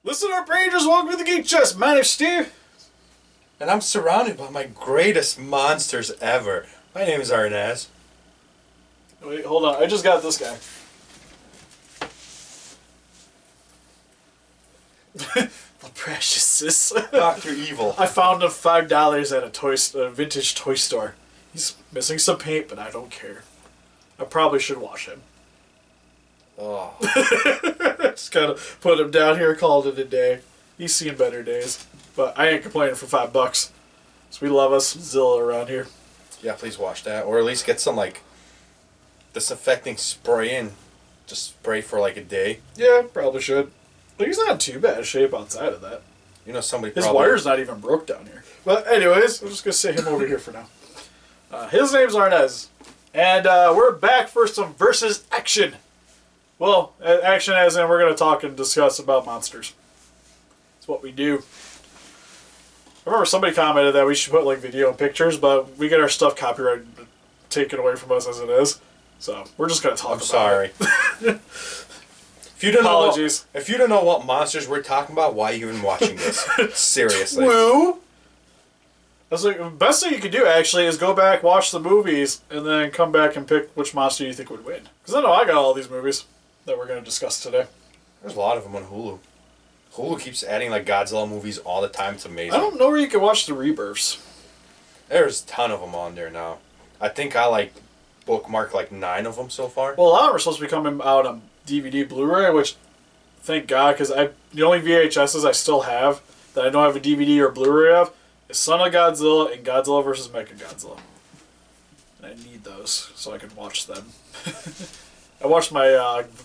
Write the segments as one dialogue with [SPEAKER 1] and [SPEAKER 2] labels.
[SPEAKER 1] Listen up, Rangers. Welcome to the Geek Chest. My name's Steve.
[SPEAKER 2] And I'm surrounded by my greatest monsters ever. My name is Arnaz.
[SPEAKER 1] Wait, hold on. I just got this guy. The Preciousness.
[SPEAKER 2] Dr. Evil.
[SPEAKER 1] I found him $5 at a vintage toy store. He's missing some paint, but I don't care. I probably should wash him.
[SPEAKER 2] Oh.
[SPEAKER 1] Just kind of put him down here, called it a day. He's seen better days. But I ain't complaining for $5. So we love us some Zilla around here.
[SPEAKER 2] Yeah, please wash that. Or at least get some, disinfecting spray in. Just spray for, a day.
[SPEAKER 1] Yeah, probably should. But he's not in too bad shape outside of that.
[SPEAKER 2] You know, somebody
[SPEAKER 1] His
[SPEAKER 2] probably...
[SPEAKER 1] wire's not even broke down here. But anyways, I'm just going to sit him over here for now. His name's Arnez. And we're back for some versus action. Well, action as in we're going to talk and discuss about monsters. That's what we do. I remember somebody commented that we should put video and pictures, but we get our stuff copyright taken away from us as it is. So we're just going to talk about
[SPEAKER 2] sorry.
[SPEAKER 1] it.
[SPEAKER 2] If you don't
[SPEAKER 1] Apologies.
[SPEAKER 2] If you don't know what monsters we're talking about, why are you even watching this? Seriously.
[SPEAKER 1] Woo! That's the best thing you could do, actually, is go back, watch the movies, and then come back and pick which monster you think would win. Because I know I got all these movies that we're going to discuss today.
[SPEAKER 2] There's a lot of them on Hulu. Hulu keeps adding Godzilla movies all the time. It's amazing.
[SPEAKER 1] I don't know where you can watch the rebirths.
[SPEAKER 2] There's a ton of them on there now. I think I bookmarked 9 of them so far.
[SPEAKER 1] Well, a lot of them are supposed to be coming out on DVD, Blu-ray, which, thank God, because the only VHSs I still have that I don't have a DVD or Blu-ray of is Son of Godzilla and Godzilla vs. Mechagodzilla. And I need those so I can watch them. I watched my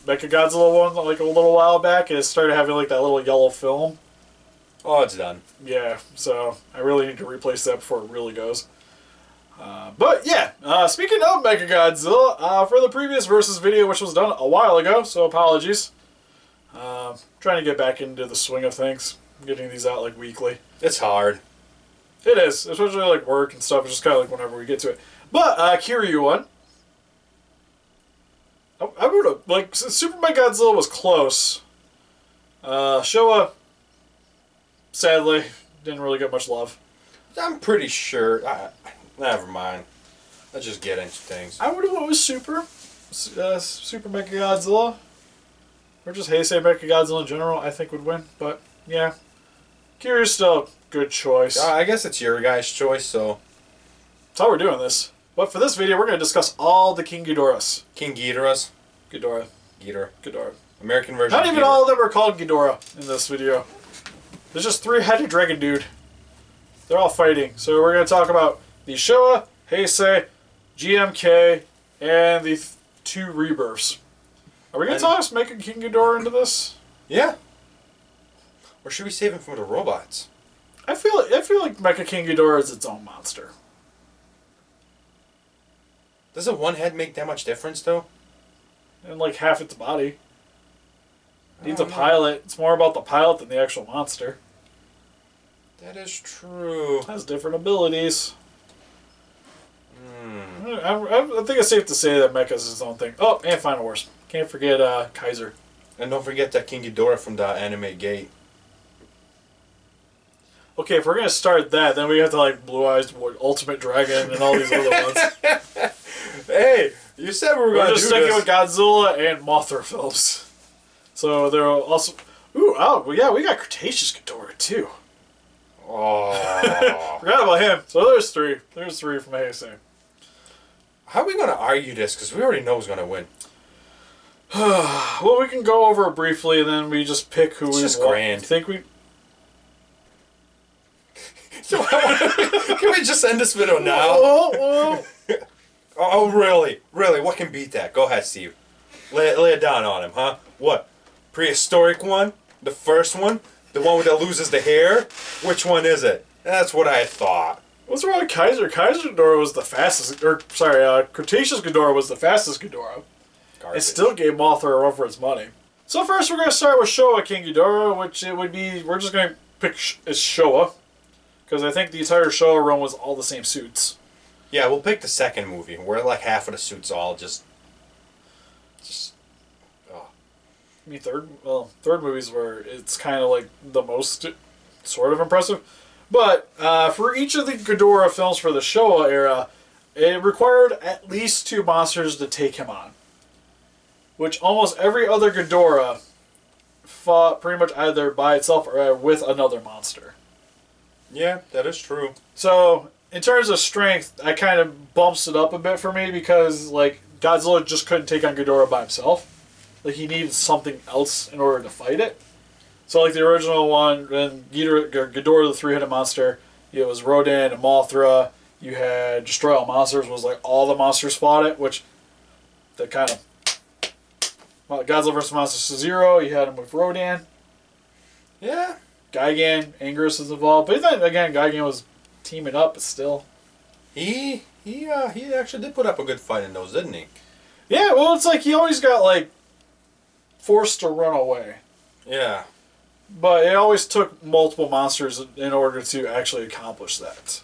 [SPEAKER 1] Mechagodzilla one a little while back, and it started having that little yellow film.
[SPEAKER 2] Oh, it's done.
[SPEAKER 1] Yeah, so I really need to replace that before it really goes. But yeah, speaking of Mechagodzilla, for the previous Versus video, which was done a while ago, so apologies. Trying to get back into the swing of things, getting these out weekly.
[SPEAKER 2] It's hard.
[SPEAKER 1] It is, especially work and stuff. It's just kind of whenever we get to it. But Kiryu won. I would have Super Mechagodzilla was close. Showa, sadly, didn't really get much love.
[SPEAKER 2] I'm pretty sure. Never mind. Let's just get into things.
[SPEAKER 1] I would have went with Super Mechagodzilla. Or just Heisei Mechagodzilla in general, I think would win. But, yeah. Kiryu's still a good choice.
[SPEAKER 2] I guess it's your guys' choice, so...
[SPEAKER 1] That's how we're doing this. But for this video, we're going to discuss all the King Ghidoras.
[SPEAKER 2] King Ghidorahs.
[SPEAKER 1] Ghidorah.
[SPEAKER 2] Ghidorah. American version.
[SPEAKER 1] Not even all of them are called Ghidorah in this video. There's just 3-headed dragon dude. They're all fighting. So we're going to talk about the Showa, Heisei, GMK, and the 2 rebirths. Are we going to make a King Ghidorah into this?
[SPEAKER 2] Yeah. Or should we save him for the robots?
[SPEAKER 1] I feel like Mecha King Ghidorah is its own monster.
[SPEAKER 2] Doesn't one head make that much difference, though?
[SPEAKER 1] And half its body. Needs a pilot. It's more about the pilot than the actual monster.
[SPEAKER 2] That is true.
[SPEAKER 1] Has different abilities. I think it's safe to say that Mecha is its own thing. Oh, and Final Wars. Can't forget Kiaser.
[SPEAKER 2] And don't forget that King Ghidorah from the anime Gate.
[SPEAKER 1] Okay, if we're going to start that, then we have to Blue Eyes, Ultimate Dragon, and all these other ones.
[SPEAKER 2] Hey, you said we were going to do this.
[SPEAKER 1] We're just sticking with Godzilla and Mothra films. So there are also... Ooh, well, yeah, we got Cretaceous Ghidorah, too.
[SPEAKER 2] Oh.
[SPEAKER 1] Forgot about him. So there's 3. There's 3 from Heisei.
[SPEAKER 2] How are we going to argue this? Because we already know who's going to win.
[SPEAKER 1] Well, we can go over it briefly, and then we just pick who we want.
[SPEAKER 2] It's just grand.
[SPEAKER 1] Think we...
[SPEAKER 2] Can we just end this video now? Oh, really? Really? What can beat that? Go ahead, Steve. Lay it down on him, huh? What? Prehistoric one? The first one? The one that loses the hair? Which one is it? That's what I thought.
[SPEAKER 1] What's wrong with Kiaser? Kiaser Ghidorah was the fastest... Cretaceous Ghidorah was the fastest Ghidorah.
[SPEAKER 2] Garbage.
[SPEAKER 1] It still gave Mothra a run for its money. So first we're going to start with Showa King Ghidorah, which it would be... We're just going to pick as Showa. Because I think the entire Showa run was all the same suits.
[SPEAKER 2] Yeah, we'll pick the second movie, where half of the suits all just... Oh.
[SPEAKER 1] I mean, third movies where it's kind of like the most sort of impressive. But for each of the Ghidorah films for the Showa era, it required at least 2 monsters to take him on. Which almost every other Ghidorah fought pretty much either by itself or with another monster.
[SPEAKER 2] Yeah, that is true.
[SPEAKER 1] So, in terms of strength, that kind of bumps it up a bit for me because, like, Godzilla just couldn't take on Ghidorah by himself. Like, he needed something else in order to fight it. So, like, the original one, when Ghidorah the Three-Headed Monster, it was Rodan and Mothra. You had Destroy All Monsters, was like all the monsters fought it, which, that kind of... Godzilla vs. Monsters Zero, you had him with Rodan.
[SPEAKER 2] Yeah.
[SPEAKER 1] Gigan, Anguirus is involved. But then, again, Gigan was teaming up, but still.
[SPEAKER 2] He actually did put up a good fight in those, didn't he?
[SPEAKER 1] Yeah, well, it's like he always got, like, forced to run away.
[SPEAKER 2] Yeah.
[SPEAKER 1] But it always took multiple monsters in order to actually accomplish that.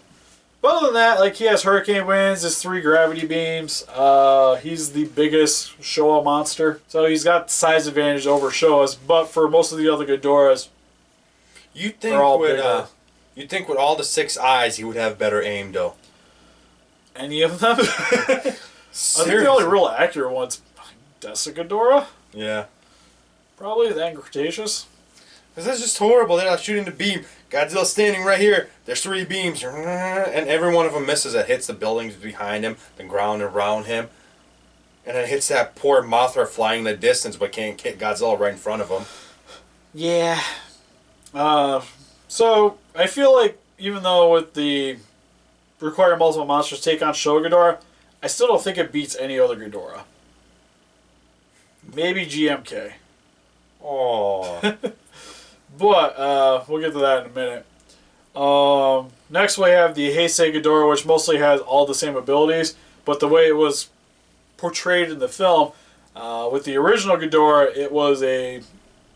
[SPEAKER 1] But other than that, like, he has Hurricane Winds, his 3 gravity beams. He's the biggest Showa monster. So he's got size advantage over Showas. But for most of the other Ghidorahs,
[SPEAKER 2] You'd think with all the 6 eyes, he would have better aim, though.
[SPEAKER 1] any of them? I think the only real accurate one's Desa Ghidorah.
[SPEAKER 2] Yeah.
[SPEAKER 1] Probably, then Cretaceous.
[SPEAKER 2] Because that's just horrible. They're not shooting the beam. Godzilla's standing right here. There's 3 beams. And every one of them misses. It hits the buildings behind him, the ground around him. And it hits that poor Mothra flying in the distance but can't hit Godzilla right in front of him.
[SPEAKER 1] Yeah. So, I feel like even though with the require multiple monsters take on Showa Ghidorah, I still don't think it beats any other Ghidorah. Maybe GMK.
[SPEAKER 2] Oh.
[SPEAKER 1] But, we'll get to that in a minute. Next we have the Heisei Ghidorah, which mostly has all the same abilities, but the way it was portrayed in the film, with the original Ghidorah, it was a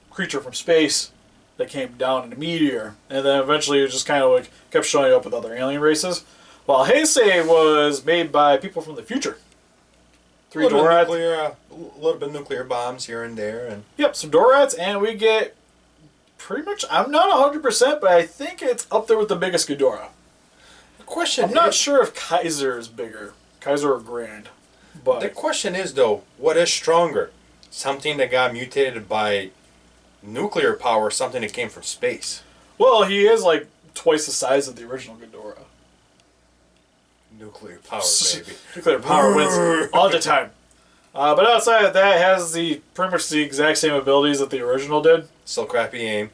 [SPEAKER 1] creature from space that came down in a meteor, and then eventually it just kind of like kept showing up with other alien races. While Heisei was made by people from the future. 3 Dorats.
[SPEAKER 2] A little bit of nuclear bombs here and there. And
[SPEAKER 1] Yep, some Dorats, and we get pretty much, I'm not 100%, but I think it's up there with the biggest Ghidorah. I'm not sure if Kiaser is bigger. Kiaser or Grand. But
[SPEAKER 2] the question is, though, what is stronger? Something that got mutated by nuclear power or something that came from space?
[SPEAKER 1] Well, he is like twice the size of the original Ghidorah.
[SPEAKER 2] Nuclear power, baby.
[SPEAKER 1] Nuclear power wins all the time. But outside of that, it has pretty much the exact same abilities that the original did.
[SPEAKER 2] Still crappy aim.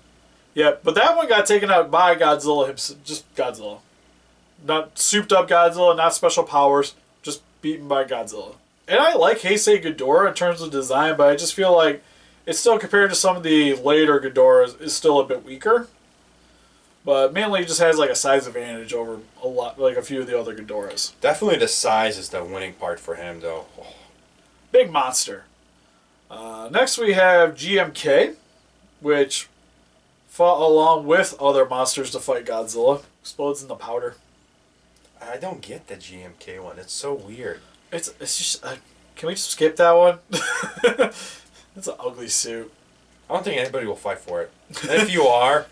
[SPEAKER 1] Yeah, but that one got taken out by Godzilla himself. Just Godzilla. Not souped up Godzilla, not special powers. Just beaten by Godzilla. And I like Heisei Ghidorah in terms of design, but I just feel like it's still, compared to some of the later Ghidorahs, is still a bit weaker. But mainly it just has like a size advantage over a few of the other Ghidorahs.
[SPEAKER 2] Definitely the size is the winning part for him, though. Oh.
[SPEAKER 1] Big monster. Next we have GMK, which fought along with other monsters to fight Godzilla. Explodes in the powder.
[SPEAKER 2] I don't get the GMK one. It's so weird.
[SPEAKER 1] It's just... can we just skip that one? It's an ugly suit.
[SPEAKER 2] I don't think anybody will fight for it. And if you are,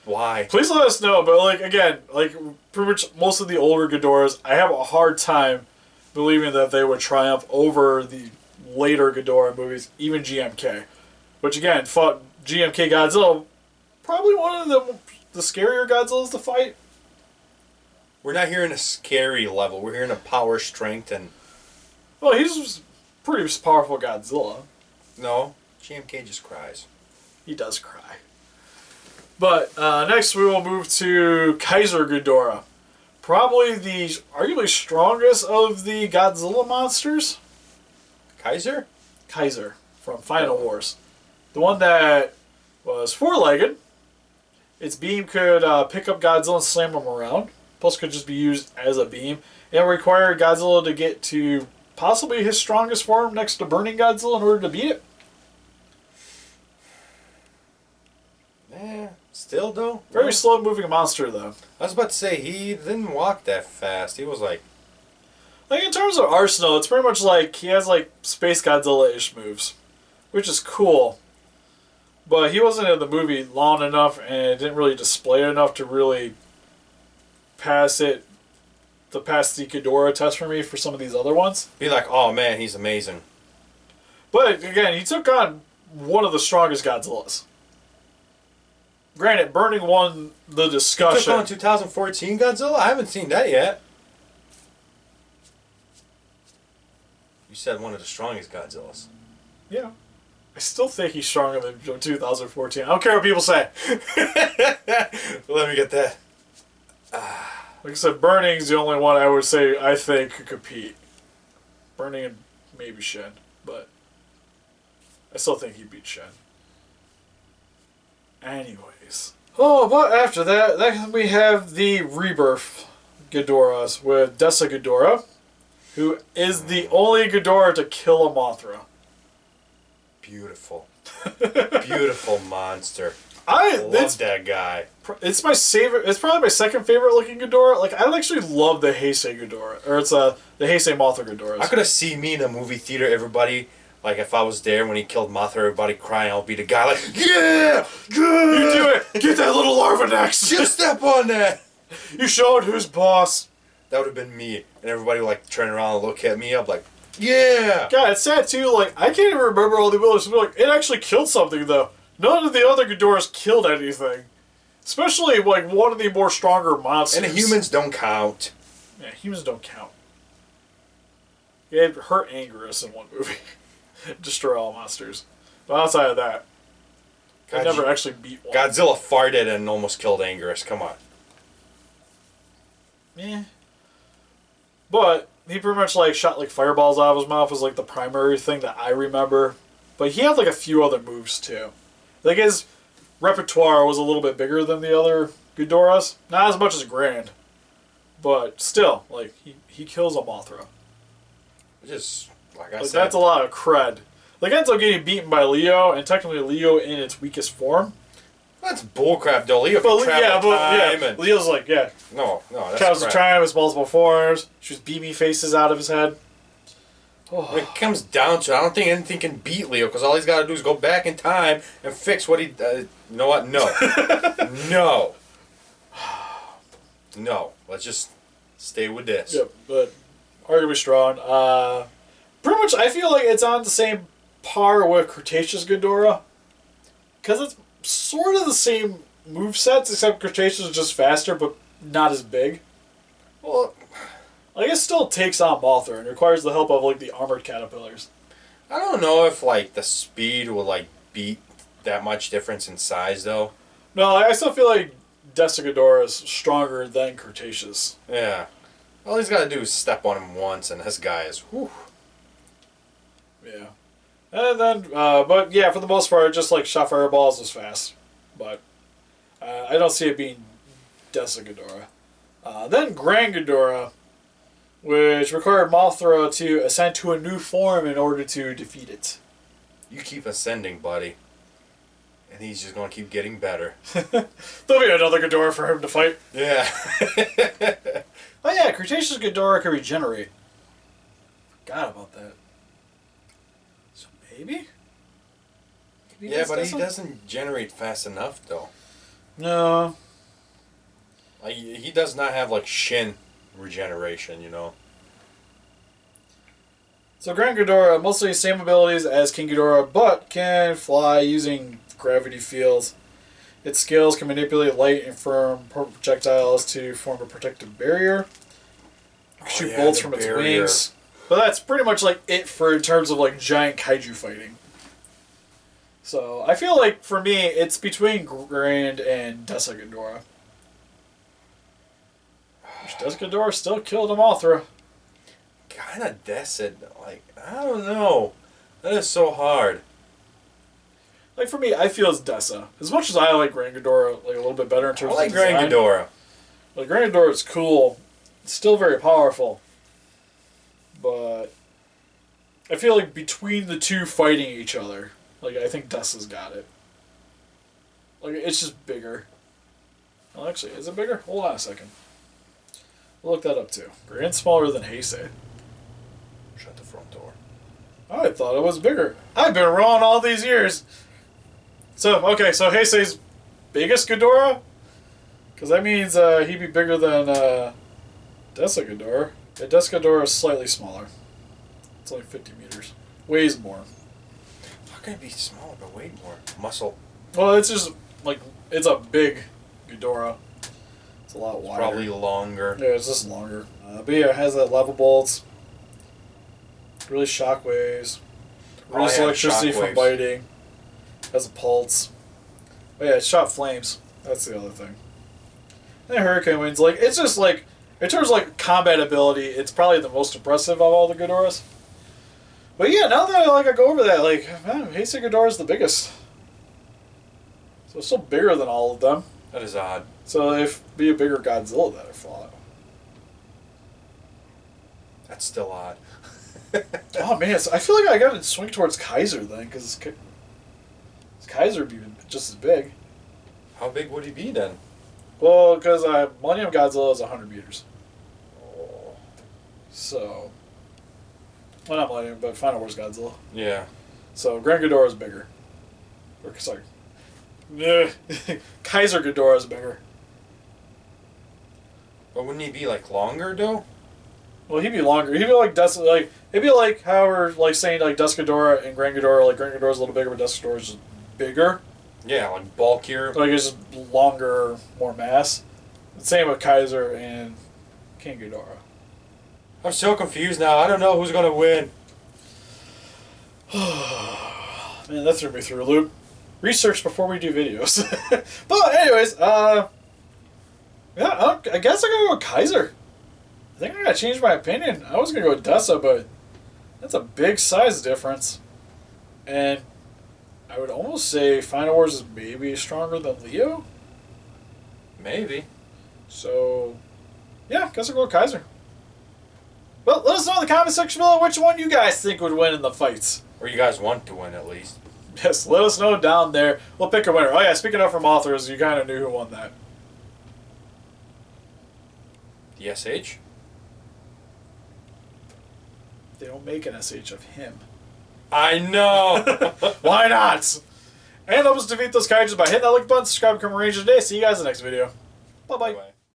[SPEAKER 2] why?
[SPEAKER 1] Please let us know, but like, again, like pretty much most of the older Ghidorahs, I have a hard time believing that they would triumph over the later Ghidorah movies, even GMK. Which again, fought GMK Godzilla, probably one of the scarier Godzillas to fight.
[SPEAKER 2] We're not hearing a scary level. We're hearing a power, strength, and...
[SPEAKER 1] Well, he's pretty powerful Godzilla.
[SPEAKER 2] No, GMK just cries.
[SPEAKER 1] He does cry. But next we will move to Kiaser Ghidorah. Probably the arguably strongest of the Godzilla monsters.
[SPEAKER 2] Kiaser?
[SPEAKER 1] Kiaser from Final Wars. The one that was 4-legged. Its beam could pick up Godzilla and slam him around. Plus could just be used as a beam. It required Godzilla to get to possibly his strongest form next to Burning Godzilla in order to beat it.
[SPEAKER 2] Still though?
[SPEAKER 1] Very slow moving monster though.
[SPEAKER 2] I was about to say, he didn't walk that fast. He was like
[SPEAKER 1] in terms of arsenal, it's pretty much like he has like Space Godzilla-ish moves. Which is cool. But he wasn't in the movie long enough, and it didn't really display enough to really pass the Ghidorah test for me for some of these other ones.
[SPEAKER 2] Be like, oh man, he's amazing.
[SPEAKER 1] But again, he took on one of the strongest Godzillas. Granted, Burning won the discussion.
[SPEAKER 2] He took on 2014 Godzilla? I haven't seen that yet. You said one of the strongest Godzillas.
[SPEAKER 1] Yeah. I still think he's stronger than 2014. I don't care what people say.
[SPEAKER 2] Let me get that.
[SPEAKER 1] Like I said, Burning's the only one I would say I think could compete. Burning and maybe Shen, but I still think he beat Shen. Anyways. Oh, but after that, then we have the Rebirth Ghidoras with Desa Ghidorah, who is the only Ghidorah to kill a Mothra.
[SPEAKER 2] Beautiful. Beautiful monster.
[SPEAKER 1] I
[SPEAKER 2] love that guy.
[SPEAKER 1] It's my favorite. It's probably my second favorite looking Ghidorah. Like, I actually love the Heisei Ghidorah, or it's the Heisei Mothra Ghidoras.
[SPEAKER 2] I could have seen me in a movie theater. Everybody, like if I was there when he killed Mothra, everybody crying. I'll be the guy like, yeah, good.
[SPEAKER 1] You do it. Get that little larva next.
[SPEAKER 2] Just step on that.
[SPEAKER 1] You showed who's boss.
[SPEAKER 2] That would have been me, and everybody would like turn around and look at me. I'm like, yeah.
[SPEAKER 1] God, it's sad too. Like, I can't even remember all the abilities. Like, it actually killed something though. None of the other Ghidoras killed anything. Especially, like, one of the more stronger monsters.
[SPEAKER 2] And the humans don't count.
[SPEAKER 1] Yeah, humans don't count. It hurt Anguirus in one movie. Destroy all monsters. But outside of that, I never actually beat one.
[SPEAKER 2] Godzilla farted and almost killed Anguirus. Come on.
[SPEAKER 1] Yeah. But he pretty much, like, shot, like, fireballs out of his mouth was, like, the primary thing that I remember. But he had, like, a few other moves, too. Like, his repertoire was a little bit bigger than the other Ghidoras. Not as much as Grand. But still, like, he kills a Mothra.
[SPEAKER 2] Just, like I
[SPEAKER 1] Like,
[SPEAKER 2] said.
[SPEAKER 1] that's a lot of cred. Like, ends up getting beaten by Leo, and technically Leo in its weakest form.
[SPEAKER 2] That's bullcrap, though. Leo can travel time and...
[SPEAKER 1] Leo's like, yeah.
[SPEAKER 2] No, that's
[SPEAKER 1] travels
[SPEAKER 2] crap.
[SPEAKER 1] the time, has multiple forms, shoots BB faces out of his head.
[SPEAKER 2] When it comes down to it, I don't think anything can beat Leo, because all he's got to do is go back in time and fix what he... you know what? No. No. No. Let's just stay with this.
[SPEAKER 1] Yep, but arguably strong. Pretty much, I feel like it's on the same par with Cretaceous Ghidorah. Because it's sort of the same movesets, except Cretaceous is just faster, but not as big.
[SPEAKER 2] Well...
[SPEAKER 1] Like, it still takes on Mothra and requires the help of, like, the armored caterpillars.
[SPEAKER 2] I don't know if, like, the speed will, like, beat that much difference in size, though.
[SPEAKER 1] No, I still feel like Desa Ghidorah is stronger than Cretaceous.
[SPEAKER 2] Yeah. All he's got to do is step on him once, and this guy is, whew.
[SPEAKER 1] Yeah. And then, but yeah, for the most part, just, like, shot fireballs was fast. But I don't see it being Desa Ghidorah. Then Grand Ghidorah, which required Mothra to ascend to a new form in order to defeat it.
[SPEAKER 2] You keep ascending, buddy. And he's just going to keep getting better.
[SPEAKER 1] There'll be another Ghidorah for him to fight.
[SPEAKER 2] Yeah.
[SPEAKER 1] Oh yeah, Cretaceous Ghidorah can regenerate. Forgot about that. So maybe?
[SPEAKER 2] Yeah, but he doesn't generate fast enough, though.
[SPEAKER 1] No.
[SPEAKER 2] Like, he does not have, like, Shin regeneration, you know.
[SPEAKER 1] So Grand Ghidorah, mostly same abilities as King Ghidorah, but can fly using gravity fields. Its scales can manipulate light and firm projectiles to form a protective barrier. Shoot bolts from its wings. But that's pretty much like it for in terms of like giant kaiju fighting. So I feel like for me it's between Grand and Desa Ghidorah. Which Desa Ghidorah still killed a Mothra.
[SPEAKER 2] Kind of Desa, like, I don't know. That is so hard.
[SPEAKER 1] Like for me, I feel it's Desa. As much as I like Grand Ghidorah like a little bit better in terms
[SPEAKER 2] I like
[SPEAKER 1] of design.
[SPEAKER 2] Grand Ghidorah.
[SPEAKER 1] Like Grand Ghidorah is cool. It's still very powerful. But I feel like between the two fighting each other, like I think Desa's got it. Like it's just bigger. Well, actually, is it bigger? Hold on a second. We'll look that up too. Grand's smaller than Heisei.
[SPEAKER 2] Shut the front door.
[SPEAKER 1] I thought it was bigger. I've been wrong all these years. So, okay, so Heisei's biggest Ghidorah? Because that means he'd be bigger than Desa Ghidorah. Yeah, Desa Ghidorah is slightly smaller. It's only 50 meters. Weighs more.
[SPEAKER 2] How can it be smaller but weigh more? Muscle.
[SPEAKER 1] Well, it's just, like, it's a big Ghidorah. It's a lot wider.
[SPEAKER 2] Probably longer.
[SPEAKER 1] Yeah, it's just longer. But yeah, it has that level bolts. Really shockwaves. Release electricity from biting. Has a pulse. Oh yeah, it shot flames. That's the other thing. And hurricane winds. Like, it's just like, in terms of like combat ability, it's probably the most impressive of all the Ghidorahs. But yeah, now that I go over that, like, man, Heisei Ghidorah is the biggest. So it's still bigger than all of them.
[SPEAKER 2] That is odd.
[SPEAKER 1] So it'd be a bigger Godzilla that I fought.
[SPEAKER 2] That's still odd.
[SPEAKER 1] Oh man, so I feel like I got to swing towards Kiaser then, because Kiaser would be just as big.
[SPEAKER 2] How big would he be then?
[SPEAKER 1] Well, because Millennium Godzilla is 100 meters.
[SPEAKER 2] Oh.
[SPEAKER 1] So, well, not Millennium, but Final Wars Godzilla.
[SPEAKER 2] Yeah.
[SPEAKER 1] So Grand Ghidorah is bigger. Or, sorry. Kiaser Ghidorah is bigger.
[SPEAKER 2] But wouldn't he be like longer though?
[SPEAKER 1] Well, he'd be longer. He'd be like it'd be like how we're like saying like Desa Ghidorah and Grand Ghidorah. Like Grand Ghidorah's a little bigger, but Desa Ghidorah's just bigger.
[SPEAKER 2] Yeah, like bulkier.
[SPEAKER 1] Like it's just longer, more mass. Same with Kiaser and King Ghidorah.
[SPEAKER 2] I'm so confused now. I don't know who's gonna win.
[SPEAKER 1] Man, that threw me through a loop. Research before we do videos. But anyways, yeah, I guess I'm gonna go with Kiaser. I think I gotta change my opinion. I was gonna go with Desa, but that's a big size difference. And I would almost say Final Wars is maybe stronger than Leo.
[SPEAKER 2] Maybe.
[SPEAKER 1] So, yeah, guess I'll go with Kiaser. Well, let us know in the comment section below which one you guys think would win in the fights.
[SPEAKER 2] Or you guys want to win at least.
[SPEAKER 1] Yes, let us know down there. We'll pick a winner. Oh yeah, speaking of from authors, you kind of knew who won that.
[SPEAKER 2] The SH?
[SPEAKER 1] They don't make an SH of him.
[SPEAKER 2] I know!
[SPEAKER 1] Why not? And help us defeat those kaijus by hitting that like button, subscribe, become a ranger today. See you guys in the next video. Bye-bye.
[SPEAKER 2] Bye-bye.